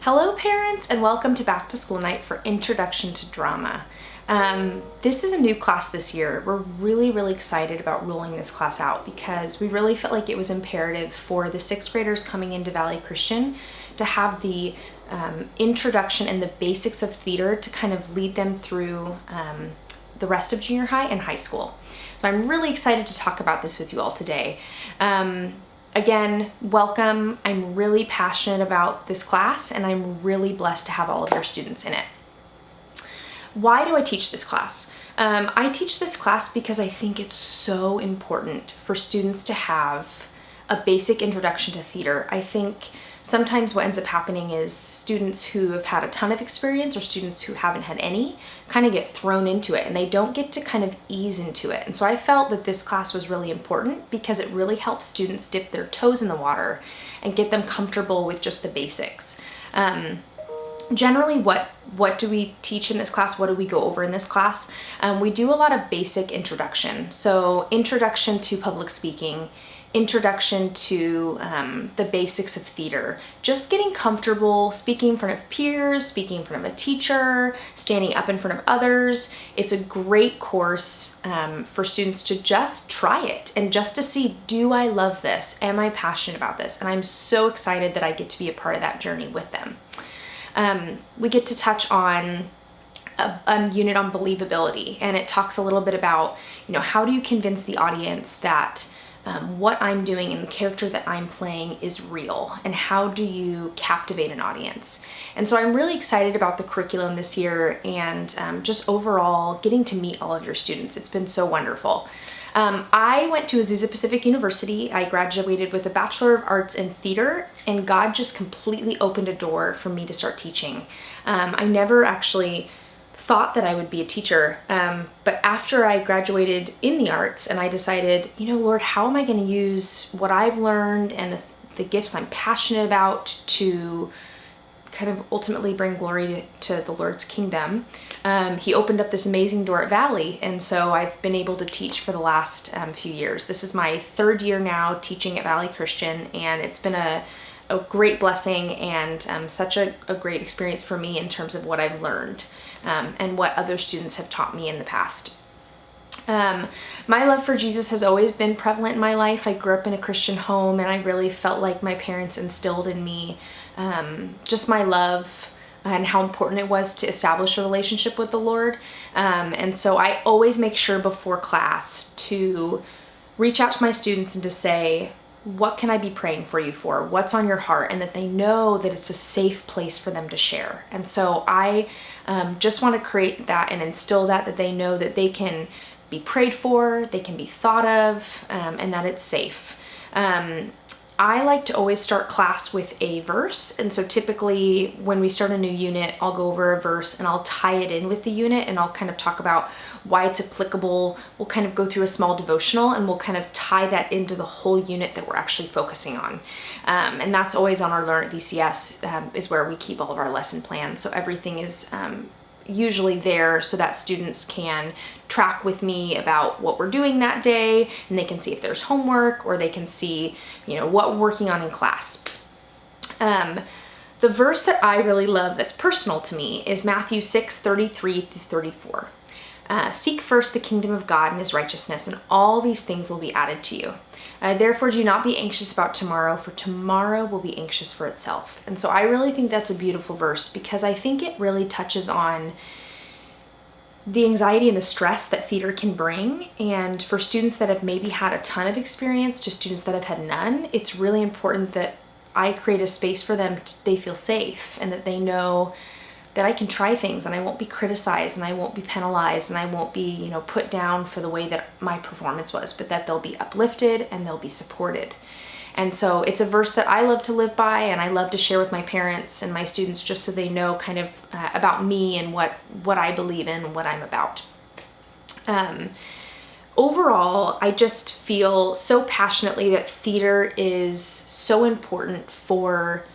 Hello parents, and welcome to Back to School Night for Introduction to Drama. This is a new class this year. We're really excited about rolling this class out because we really felt like it was imperative for the sixth graders coming into Valley Christian to have the introduction and the basics of theater to kind of lead them through the rest of junior high and high school. So I'm really excited to talk about this with you all today. Again, welcome. I'm really passionate about this class and I'm really blessed to have all of your students in it. Why do I teach this class? I teach this class because I think it's so important for students to have a basic introduction to theater. I think sometimes what ends up happening is students who have had a ton of experience or students who haven't had any kind of get thrown into it and they don't get to kind of ease into it. And so I felt that this class was really important because it really helps students dip their toes in the water and get them comfortable with just the basics. Generally, what do we teach in this class? What do we go over in this class? We do a lot of basic introduction. So introduction to public speaking, introduction to the basics of theater, just getting comfortable speaking in front of peers, speaking in front of a teacher, standing up in front of others. It's a great course for students to just try it and just to see, do I love this? Am I passionate about this? And I'm so excited that I get to be a part of that journey with them. We get to touch on a unit on believability, and it talks a little bit about, how do you convince the audience that what I'm doing and the character that I'm playing is real, and how do you captivate an audience? And so I'm really excited about the curriculum this year and just overall getting to meet all of your students. It's been so wonderful. I went to Azusa Pacific University. I graduated with a Bachelor of Arts in Theater, and God just completely opened a door for me to start teaching. I never actually thought that I would be a teacher, but after I graduated in the arts and I decided, Lord, how am I going to use what I've learned and the gifts I'm passionate about to kind of ultimately bring glory to the Lord's kingdom. He opened up this amazing door at Valley, and so I've been able to teach for the last few years. This is my third year now teaching at Valley Christian, and it's been a great blessing and such a great experience for me in terms of what I've learned and what other students have taught me in the past. My love for Jesus has always been prevalent in my life. I grew up in a Christian home, and I really felt like my parents instilled in me just my love and how important it was to establish a relationship with the Lord. And so I always make sure before class to reach out to my students and to say, what can I be praying for you for? What's on your heart? And that they know that it's a safe place for them to share. And so I just want to create that and instill that they know that they can be prayed for, they can be thought of, and that it's safe. I like to always start class with a verse, and so typically when we start a new unit, I'll go over a verse and I'll tie it in with the unit, and I'll kind of talk about why it's applicable. We'll kind of go through a small devotional and we'll kind of tie that into the whole unit that we're actually focusing on. And that's always on our Learn at VCS, is where we keep all of our lesson plans. So everything is usually there so that students can track with me about what we're doing that day, and they can see if there's homework, or they can see, what we're working on in class. The verse that I really love that's personal to me is Matthew 6:33-34. Seek first the kingdom of God and his righteousness, and all these things will be added to you. Therefore, do not be anxious about tomorrow, for tomorrow will be anxious for itself. And so I really think that's a beautiful verse because I think it really touches on the anxiety and the stress that theater can bring. And for students that have maybe had a ton of experience to students that have had none, it's really important that I create a space for them they feel safe and that they know that I can try things and I won't be criticized and I won't be penalized and I won't be, put down for the way that my performance was, but that they'll be uplifted and they'll be supported. And so it's a verse that I love to live by, and I love to share with my parents and my students just so they know kind of about me and what I believe in and what I'm about. Overall, I just feel so passionately that theater is so important for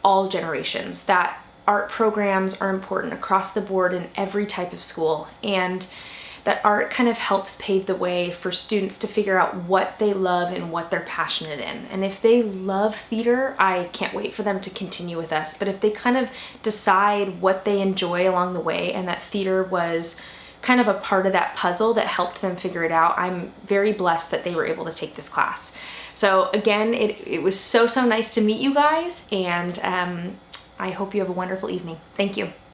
all generations, that art programs are important across the board in every type of school, and that art kind of helps pave the way for students to figure out what they love and what they're passionate in. And if they love theater, I can't wait for them to continue with us. But if they kind of decide what they enjoy along the way and that theater was kind of a part of that puzzle that helped them figure it out, I'm very blessed that they were able to take this class. So again, it was so nice to meet you guys, and I hope you have a wonderful evening. Thank you.